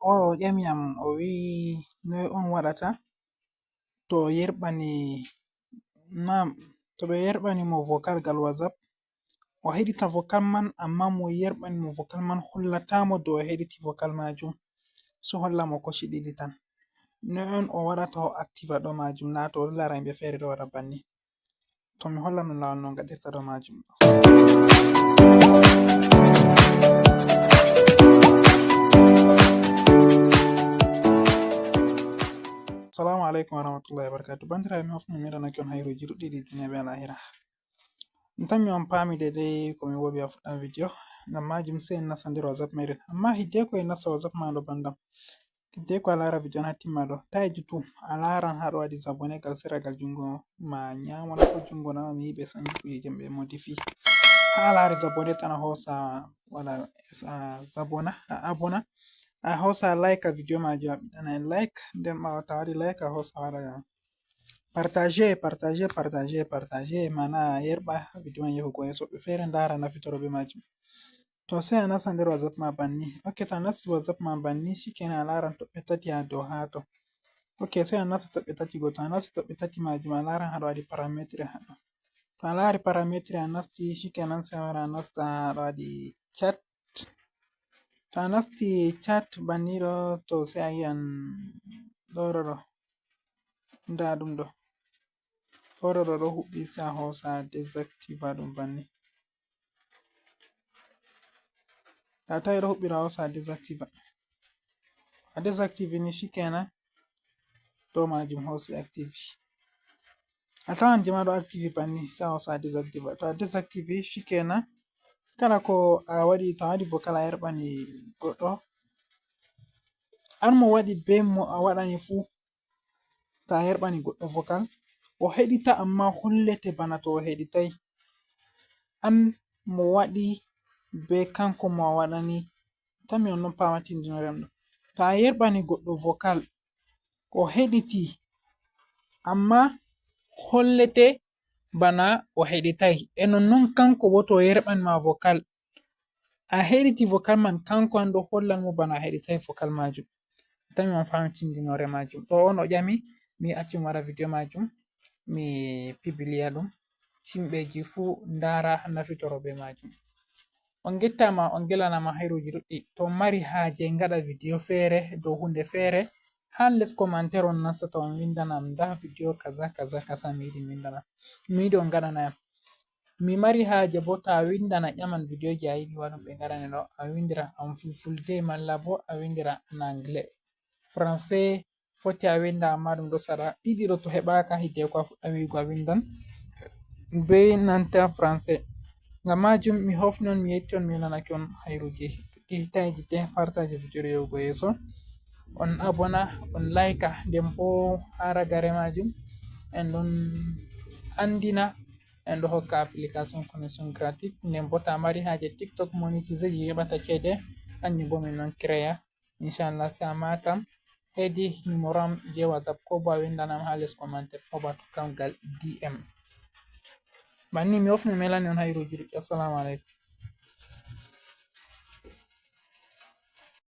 O ƴami am o wi noy on waɗata to yerɓani nam to ɓe yerɓani mo vocal gal WhatsApp o heɗita vocal man amma mo yerɓani mo vocal man hollatamo dow o heɗiti vocal majum so holla mo koshi ɗiɗi tan. Noy on o waɗata o activa ɗo majum na to o ɗo lara himɓe fere ɗo waɗa banni. To mi holla non lawol no ngaɗirta ɗo majum. Assalamu alaikum warahmatullahi wabarakatuh. Bandiraɓe mi hofni miranaki on hayruji ɗuɗɗi ɗi duniya be lahira. Mi tammi on paami daidai ko mi wowi ha fuɗɗam video ngam majum sai en nasta nder WhatsApp meɗen amma hiddeko en nasta WhatsApp ma ɗo bandam hiddeko a lara video on ha timma ɗo ta hejutu a laran ha ɗo waɗi zabone gal seragal jungo ma nyamo na ko jungo nano mi yiɓe sanji kuje ɓe modifi ha a lari zabone tan a hosa waɗa zabona a abona a hosa like video majum a ɓiɗɗana en like nden ɓawo ta waɗi like a hosa waɗa partage mana yerɓa video man yahugo yeso woɓɓe fere ndara nafitoro be majum. To sai a nasta nder WhatsApp ma banni. Ok to a nasti WhatsApp ma banni shikenan a laran toɓɓe tati ha dow hato. Ok sai a nasta toɓɓe tati go to a nasti toɓɓe tati majum a laran haɗo waɗi parametre haɗo. To a lari parametre a nasti shikenan sai a wara a nasta haɗo waɗi chat. To a nasti chat banni ɗo to sai a yi'an ɗo nda ɗum ɗo ɗo huɓɓi sai a hosa desactiva ɗum banni. Ta tawi ɗo huɓɓi ɗo a hosa a desactive ni shikenan ɗo majum hosi active. A tawan je ma ɗo active banni sai a hosa a desactiva. To a desactive shikenan kala ko a waɗi to a waɗi vocal a yerɓani goɗɗo an mo waɗi be mo a waɗani fu to a yerɓani goɗɗo vocal o heɗita amma hollete bana to o heɗitai. An mo waɗi be kanko mo a waɗani tammi on non pama tindinore am ɗo. To a yerɓani goɗɗo vocal o heɗiti amma hollete bana o heɗitai e nonnon kanko bo to o yerɓani ma vocal a heɗiti vocal man kanko an ɗo hollan mo bana a heɗitai vocal majum. Tammi on fami tindinore majum. Ɗo on o ƴami mi acci mo waɗa video majum mi pibiliya ɗum himɓeji fu ndara nafitoro be majum. On gettama on gelanama hayruji ɗuɗɗi to on mari haje ngaɗa video fere dow hunde fere ha les commentaire on nastata on windanam nda video kaza mi yiɗi mi windana mi yiɗi on ngaɗana yam. Mi mari haje bo to a windan a ƴaman videoji a yiɗi waɗum ɓe ngaɗane ɗo a windira en fulfulde malla bo a windira en anglais. Français foti a winda amma ɗum ɗo saɗa ɗiɗi ɗo to heɓaka hiddeko a fuɗɗa wiigo a windan be nanta français. Ngam majum mi hofni on mi yetti on mi yelanaki on hayruji ɗuɗɗi ta hejite partage video ɗo yahugo yeso on abona on like nden bo ha ragare majum en ɗon andina en ɗo hokka application connection gratuit nden bo ta mari haje TikTok monetize je heɓata cede kanjum bo min ɗon creya inchallah sai a matam hedi numero am je WhatsApp ko bo a windanam ha les commentaire ko bo a tokkam gal DM banni mi hofni mi melani on hayruji ɗuɗɗi. Assalamu alaikum.